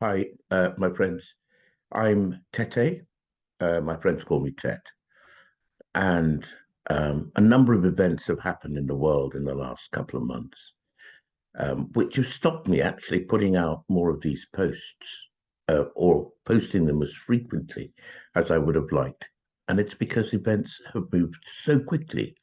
Hi, my friends. I'm Tete. My friends call me Tet. And a number of events have happened in the world in the last couple of months, which have stopped me actually putting out more of these posts or posting them as frequently as I would have liked. And it's because events have moved so quickly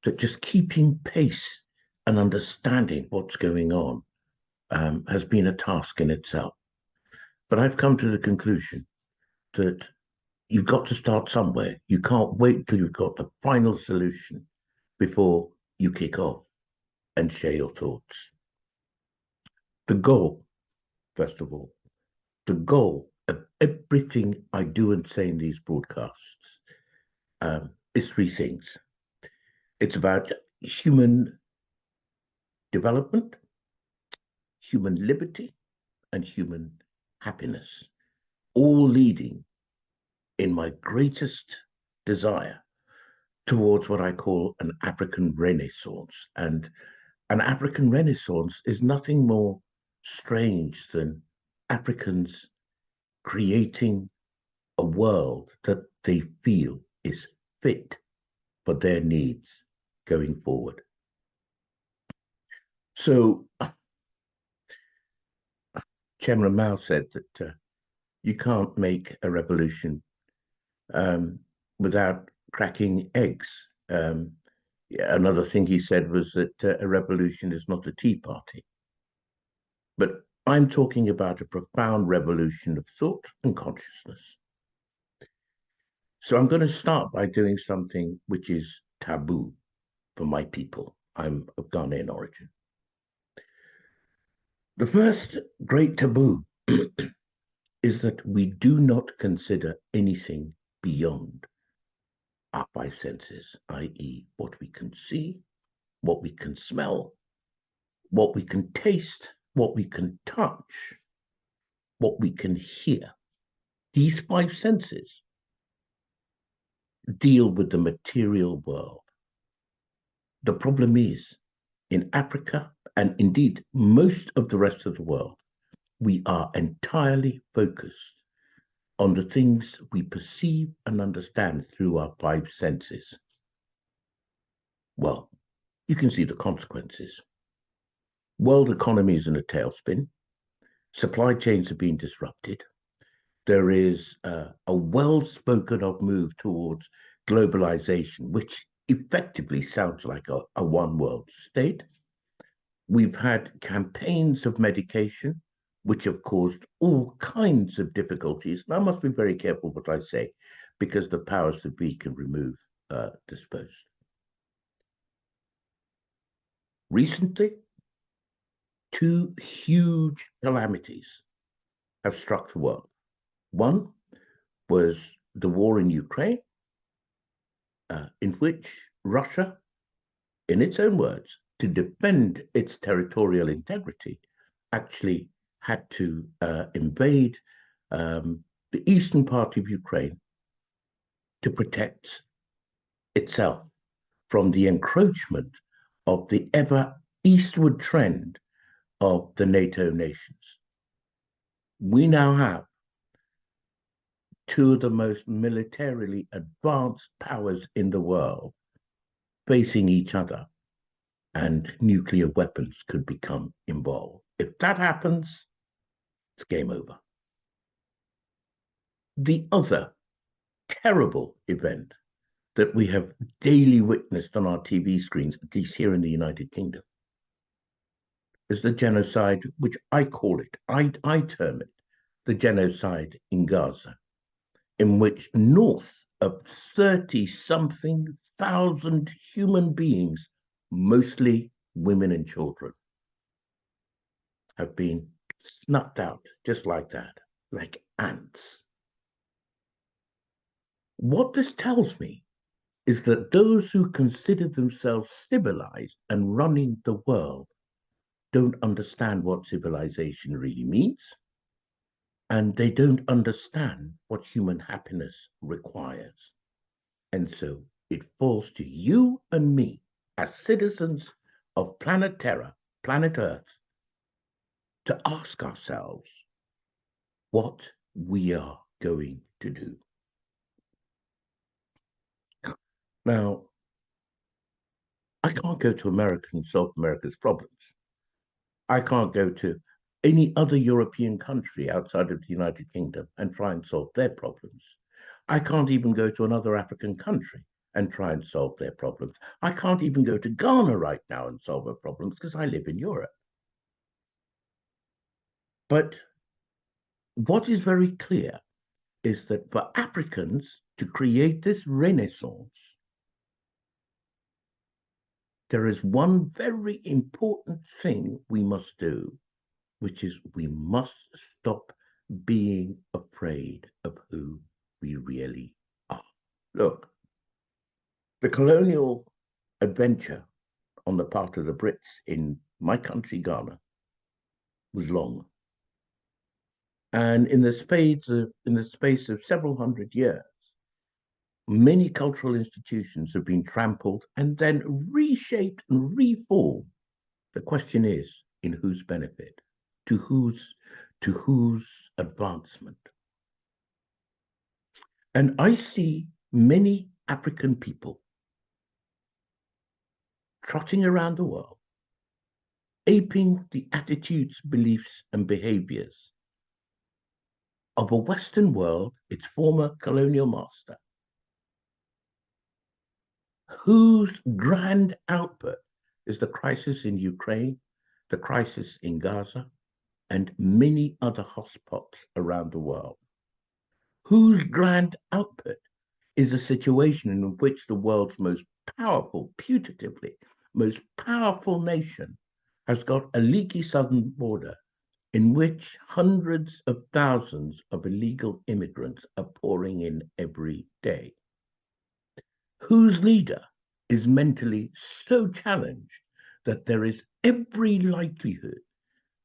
that just keeping pace and understanding what's going on has been a task in itself. But I've come to the conclusion that you've got to start somewhere. You can't wait till you've got the final solution before you kick off and share your thoughts. The goal, first of all, the goal of everything I do and say in these broadcasts is three things. It's about human development, human liberty, and human happiness, all leading in my greatest desire towards what I call an African Renaissance. And an African Renaissance is nothing more strange than Africans creating a world that they feel is fit for their needs going forward. So, Chairman Mao said that you can't make a revolution um, without cracking eggs. Yeah, another thing he said was that a revolution is not a tea party. But I'm talking about a profound revolution of thought and consciousness. So I'm going to start by doing something which is taboo for my people. I'm of Ghanaian origin. The first great taboo is that we do not consider anything beyond our five senses, i.e., what we can see, what we can smell, what we can taste, what we can touch, what we can hear. These five senses deal with the material world. The problem is, in Africa, and indeed most of the rest of the world, we are entirely focused on the things we perceive and understand through our five senses. Well, you can see the consequences. World economy is in a tailspin. Supply chains have been disrupted. There is a well spoken of move towards globalization, which effectively sounds like a one world state. We've had campaigns of medication, which have caused all kinds of difficulties. And I must be very careful what I say, because the powers that be can remove this post. Recently, two huge calamities have struck the world. One was the war in Ukraine, in which Russia, in its own words, to defend its territorial integrity, actually had to invade the eastern part of Ukraine to protect itself from the encroachment of the ever eastward trend of the NATO nations. We now have two of the most militarily advanced powers in the world facing each other, and nuclear weapons could become involved. If that happens, it's game over. The other terrible event that we have daily witnessed on our TV screens, at least here in the United Kingdom, is the genocide, which I call it, I term it, the genocide in Gaza, in which north of 30 something thousand human beings, mostly women and children, have been snuffed out just like that, like ants. What this tells me is that those who consider themselves civilized and running the world don't understand what civilization really means, and they don't understand what human happiness requires. And so it falls to you and me as citizens of planet Terra, planet Earth, to ask ourselves, what we are going to do. Now, I can't go to America and solve America's problems. I can't go to any other European country outside of the United Kingdom and try and solve their problems. I can't even go to another African country and try and solve their problems. I can't even go to Ghana right now and solve their problems because I live in Europe. But what is very clear is that for Africans to create this renaissance, there is one very important thing we must do, which is we must stop being afraid of who we really are. Look, the colonial adventure on the part of the Brits in my country, Ghana, was long. And in the space of several hundred years, many cultural institutions have been trampled and then reshaped and reformed. The question is, in whose benefit? To whose advancement? And I see many African people trotting around the world, aping the attitudes, beliefs, and behaviors of a Western world, its former colonial master, whose grand output is the crisis in Ukraine, the crisis in Gaza, and many other hotspots around the world, whose grand output is a situation in which the world's most powerful, putatively, most powerful nation has got a leaky southern border in which hundreds of thousands of illegal immigrants are pouring in every day, whose leader is mentally so challenged that there is every likelihood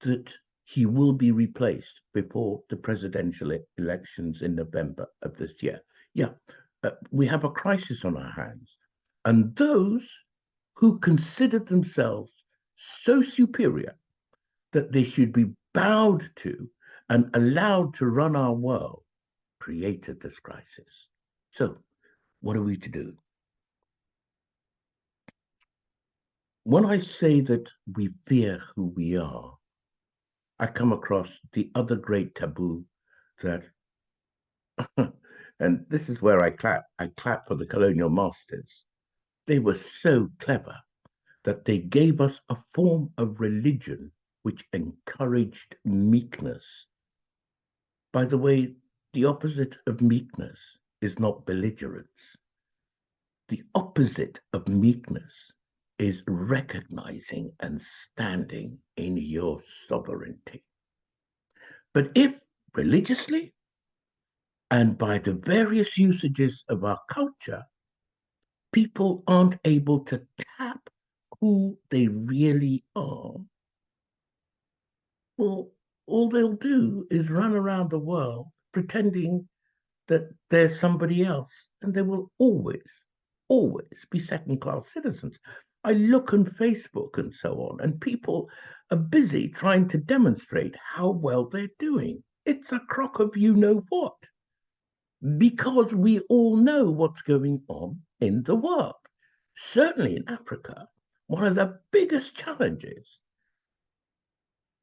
that he will be replaced before the presidential elections in November of this year. Yeah, we have a crisis on our hands. And those who consider themselves so superior that they should be bowed to and allowed to run our world created this crisis. So, what are we to do? When I say that we fear who we are, I come across the other great taboo that, and this is where I clap for the colonial masters. They were so clever that they gave us a form of religion which encouraged meekness. By the way, the opposite of meekness is not belligerence. The opposite of meekness is recognizing and standing in your sovereignty. But if religiously and by the various usages of our culture, people aren't able to tap who they really are, well, all they'll do is run around the world pretending that there's somebody else, and they will always be second class citizens. I look on Facebook and so on, and people are busy trying to demonstrate how well they're doing. It's a crock of you know what, because we all know what's going on in the world. Certainly in Africa, one of the biggest challenges,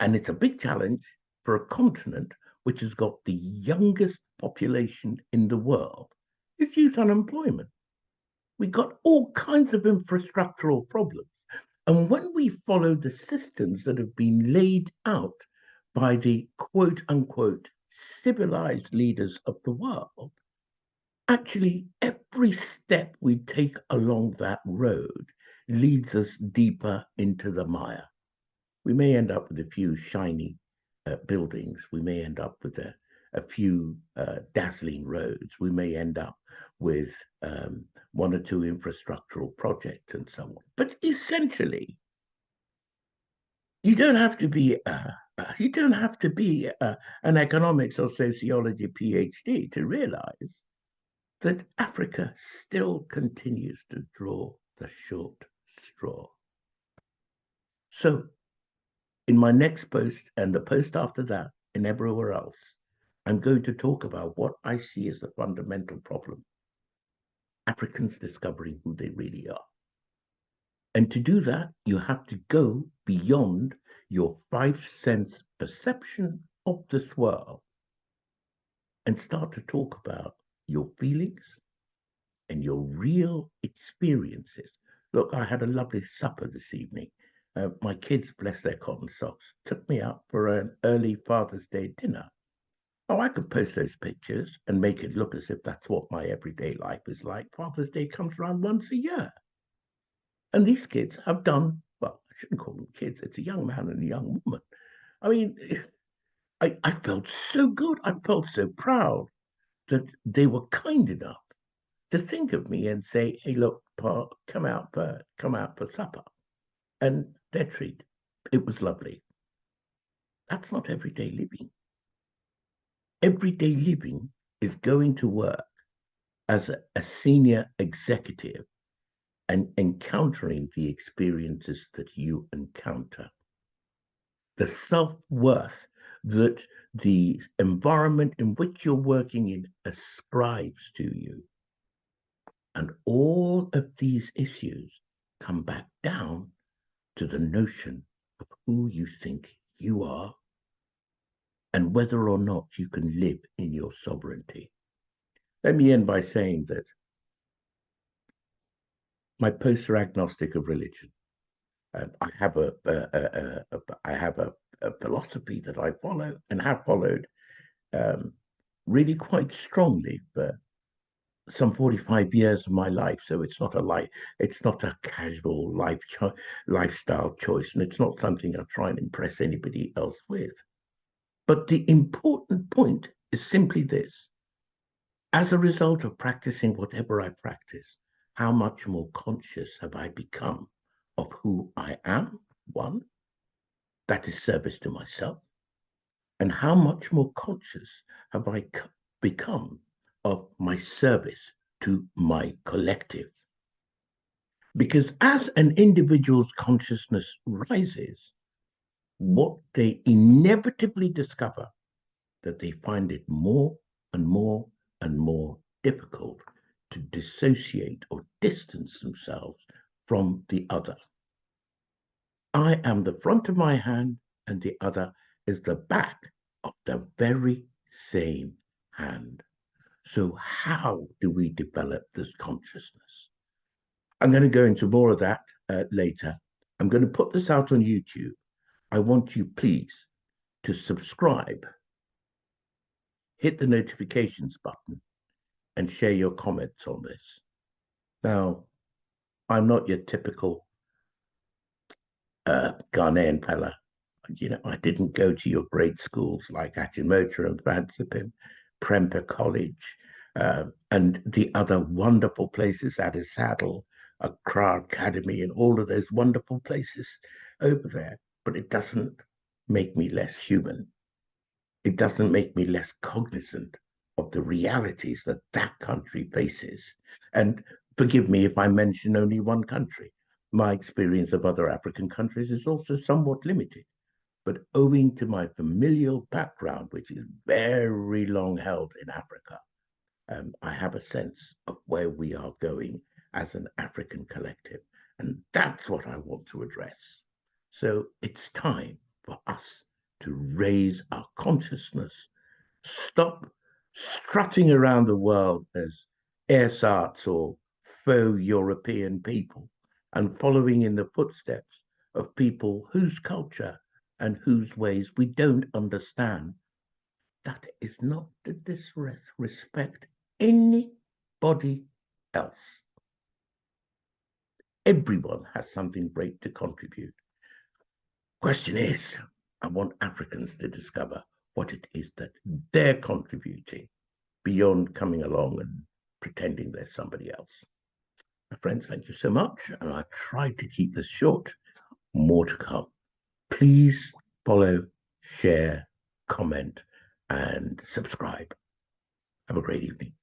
and it's a big challenge for a continent which has got the youngest population in the world, is youth unemployment. We've got all kinds of infrastructural problems. And when we follow the systems that have been laid out by the quote unquote civilized leaders of the world, actually every step we take along that road leads us deeper into the mire. We may end up with a few shiny buildings. We may end up with a few dazzling roads. We may end up with one or two infrastructural projects and so on. But essentially, you don't have to be an economics or sociology PhD to realize that Africa still continues to draw the short straw. So in my next post and the post after that and everywhere else, I'm going to talk about what I see as the fundamental problem: Africans discovering who they really are. And to do that, you have to go beyond your five sense perception of this world and start to talk about your feelings and your real experiences. Look, I had a lovely supper this evening. My kids, bless their cotton socks, took me out for an early Father's Day dinner. Oh, I could post those pictures and make it look as if that's what my everyday life is like. Father's Day comes around once a year. And these kids have done, well, I shouldn't call them kids, it's a young man and a young woman. I mean, I felt so good. I felt so proud that they were kind enough to think of me and say, "Hey, look, Pa, come out for supper." And their treat, it was lovely. That's not everyday living. Everyday living is going to work as a senior executive and encountering the experiences that you encounter. The self-worth that the environment in which you're working in ascribes to you. And all of these issues come back down to the notion of who you think you are and whether or not you can live in your sovereignty. Let me end by saying that my posts are agnostic of religion. I have a philosophy that I follow and have followed um, really quite strongly for some 45 years of my life. So it's not a life, it's not a casual lifestyle choice, and it's not something I try and impress anybody else with. But the important point is simply this: as a result of practicing whatever I practice, how much more conscious have I become of who I am? One, that is service to myself. And how much more conscious have I become of my service to my collective? Because as an individual's consciousness rises, what they inevitably discover that they find it more and more and more difficult to dissociate or distance themselves from the other. I am the front of my hand, and the other is the back of the very same hand. So, how do we develop this consciousness? I'm going to go into more of that later. I'm going to put this out on YouTube. I want you, please, to subscribe, hit the notifications button, and share your comments on this. Now, I'm not your typical Ghanaian fella. You know, I didn't go to your great schools like Achimota and Fansipin, Prempeh College, and the other wonderful places, Addis Saddle, Accra Academy, and all of those wonderful places over there. But it doesn't make me less human. It doesn't make me less cognizant of the realities that that country faces. And forgive me if I mention only one country. My experience of other African countries is also somewhat limited. But owing to my familial background, which is very long held in Africa, I have a sense of where we are going as an African collective. And that's what I want to address. So it's time for us to raise our consciousness, stop strutting around the world as ersatz or faux European people, and following in the footsteps of people whose culture and whose ways we don't understand. That is not to disrespect anybody else. Everyone has something great to contribute. Question is, I want Africans to discover what it is that they're contributing beyond coming along and pretending there's somebody else. My friends, thank you so much. And I tried to keep this short. More to come. Please follow, share, comment, and subscribe. Have a great evening.